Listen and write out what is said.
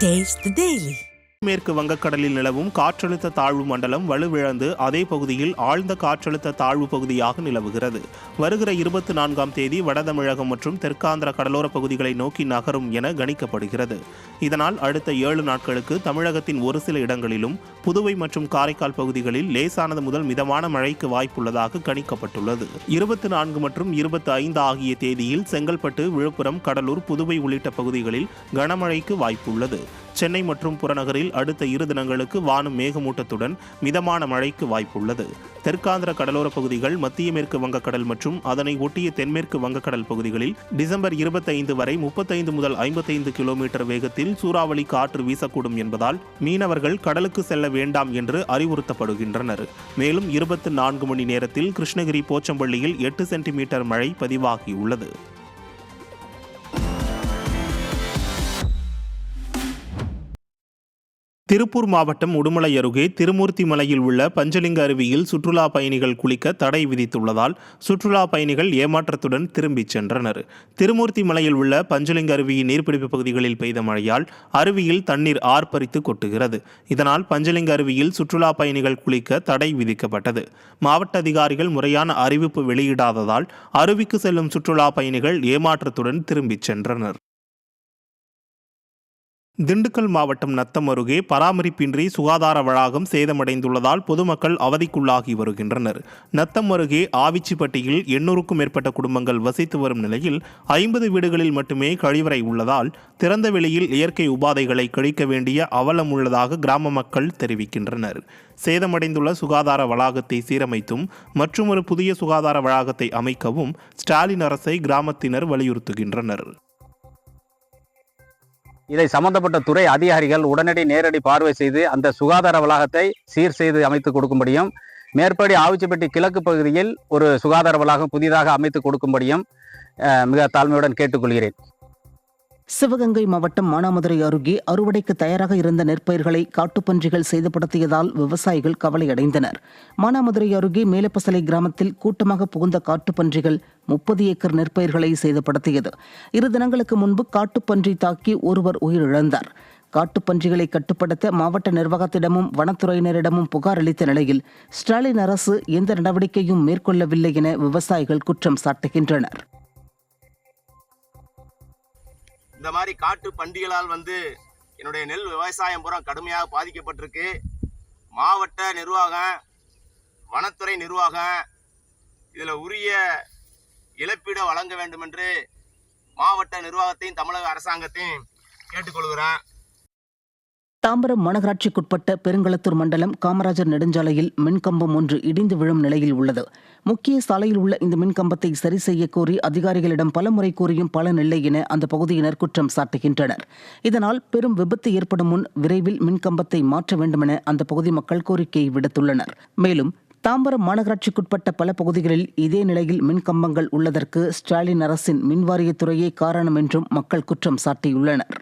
Taste the Daily. மேற்கு வங்கக்கடலில் நிலவும் காற்றழுத்த தாழ்வு மண்டலம் வலுவிழந்து அதே பகுதியில் ஆழ்ந்த காற்றழுத்த தாழ்வு பகுதியாக நிலவுகிறது. வருகிற 24ஆம் தேதி வட தமிழகம் மற்றும் தெற்காந்திர கடலோர பகுதிகளை நோக்கி நகரும் என கணிக்கப்படுகிறது. இதனால் அடுத்த 7 நாட்களுக்கு தமிழகத்தின் ஒரு சில இடங்களிலும் புதுவை மற்றும் காரைக்கால் பகுதிகளில் லேசானது முதல் மிதமான மழைக்கு வாய்ப்புள்ளதாக கணிக்கப்பட்டுள்ளது. 24 மற்றும் 25 ஆகிய தேதியில் செங்கல்பட்டு, விழுப்புரம், கடலூர், புதுவை உள்ளிட்ட பகுதிகளில் கனமழைக்கு வாய்ப்புள்ளது. சென்னை மற்றும் புறநகரில் அடுத்த 2 தினங்களுக்கு வானம் மேகமூட்டத்துடன் மிதமான மழைக்கு வாய்ப்புள்ளது. தெற்காந்திர கடலோர பகுதிகள், மத்திய மேற்கு வங்கக்கடல் மற்றும் அதனை ஒட்டிய தென்மேற்கு வங்கக்கடல் பகுதிகளில் டிசம்பர் 25 வரை 35 முதல் 55 கிலோமீட்டர் வேகத்தில் சூறாவளி காற்று வீசக்கூடும் என்பதால் மீனவர்கள் கடலுக்கு செல்ல வேண்டாம் என்று அறிவுறுத்தப்படுகின்றனர். மேலும் 24 மணி நேரத்தில் கிருஷ்ணகிரி, போச்சம்பள்ளியில் 8 சென்டிமீட்டர் மழை பதிவாகியுள்ளது. திருப்பூர் மாவட்டம் உடுமலை அருகே திருமூர்த்தி மலையில் உள்ள பஞ்சலிங்க அருவியில் சுற்றுலா பயணிகள் குளிக்க தடை விதித்துள்ளதால் சுற்றுலா பயணிகள் ஏமாற்றத்துடன் திரும்பிச் சென்றனர். திருமூர்த்தி மலையில் உள்ள பஞ்சலிங்க அருவியின் நீர்பிடிப்பு பகுதிகளில் பெய்த மழையால் அருவியில் தண்ணீர் ஆர்ப்பரித்து கொட்டுகிறது. இதனால் பஞ்சலிங்க அருவியில் சுற்றுலா பயணிகள் குளிக்க தடை விதிக்கப்பட்டது. மாவட்ட அதிகாரிகள் முறையான அறிவிப்பு வெளியிடாததால் அருவிக்கு செல்லும் சுற்றுலா பயணிகள் ஏமாற்றத்துடன் திரும்பிச் சென்றனர். திண்டுக்கல் மாவட்டம் நத்தம் அருகே பராமரிப்பின்றி சுகாதார வளாகம் சேதமடைந்துள்ளதால் பொதுமக்கள் அவதிக்குள்ளாகி வருகின்றனர். நத்தம் அருகே ஆவிச்சிப்பட்டியில் 800க்கும் மேற்பட்ட குடும்பங்கள் வசித்து வரும் நிலையில் 50 வீடுகளில் மட்டுமே கழிவறை உள்ளதால் திறந்த வெளியில் இயற்கை உபாதைகளை கழிக்க வேண்டிய அவலம் உள்ளதாக கிராம மக்கள் தெரிவிக்கின்றனர். சேதமடைந்துள்ள சுகாதார வளாகத்தை சீரமைத்தும் மற்றொரு புதிய சுகாதார வளாகத்தை அமைக்கவும் ஸ்டாலின் அரசை கிராமத்தினர் வலியுறுத்துகின்றனர். இதை சம்பந்தப்பட்ட துறை அதிகாரிகள் உடனடி நேரடி பார்வை செய்து அந்த சுகாதார வளாகத்தை சீர் செய்து அமைத்து கொடுக்கும்படியும், மேற்படி ஆவிச்சிப்பட்டி கிழக்கு பகுதியில் ஒரு சுகாதார வளாகம் புதிதாக அமைத்து கொடுக்கும்படியும் மிக தாழ்மையுடன் கேட்டுக்கொள்கிறேன். சிவகங்கை மாவட்டம் மானாமதுரை அருகே அறுவடைக்கு தயாராக இருந்த நெற்பயிர்களை காட்டுப்பன்றிகள் சேதப்படுத்தியதால் விவசாயிகள் கவலையடைந்தனர். மானாமதுரை அருகே மேலப்பசலை கிராமத்தில் கூட்டமாக புகுந்த காட்டுப்பன்றிகள் 30 ஏக்கர் நெற்பயிர்களை சேதப்படுத்தியது. 2 தினங்களுக்கு முன்பு காட்டுப்பன்றி தாக்கி ஒருவர் உயிரிழந்தார். காட்டுப்பன்றிகளை கட்டுப்படுத்த மாவட்ட நிர்வாகத்திடமும் வனத்துறையினரிடமும் புகார் அளித்த நிலையில் ஸ்டாலின் அரசு எந்த நடவடிக்கையும் மேற்கொள்ளவில்லை என விவசாயிகள் குற்றம் சாட்டுகின்றனர். இந்த மாதிரி காட்டு பண்டிகளால் என்னுடைய நெல் விவசாயம் பூரா கடுமையாக பாதிக்கப்பட்டிருக்கு. மாவட்ட நிர்வாகம், வனத்துறை நிர்வாகம் இதில் உரிய இழப்பீடு வழங்க வேண்டும் என்று மாவட்ட நிர்வாகத்தையும் தமிழக அரசாங்கத்தையும் கேட்டுக்கொள்கிறேன். தாம்பரம் மாநகராட்சிக்குட்பட்ட பெருங்களத்தூர் மண்டலம் காமராஜர் நெடுஞ்சாலையில் மின்கம்பம் ஒன்று இடிந்து விழும் நிலையில் உள்ளது. முக்கிய சாலையில் உள்ள இந்த மின்கம்பத்தை சரி செய்ய கோரி அதிகாரிகளிடம் பலமுறை கூறியும் பலனில்லை என அந்த பகுதியினர் குற்றம் சாட்டுகின்றனர். இதனால் பெரும் விபத்து ஏற்படும் முன் விரைவில் மின்கம்பத்தை மாற்ற வேண்டுமென அந்த பகுதி மக்கள் கோரிக்கை விடுத்துள்ளனர். மேலும் தாம்பரம் மாநகராட்சிக்குட்பட்ட பல பகுதிகளில் இதே நிலையில் மின்கம்பங்கள் உள்ளதற்கு ஸ்டாலின் அரசின் மின்வாரியத்துறையே காரணம் என்றும் மக்கள் குற்றம் சாட்டியுள்ளனர்.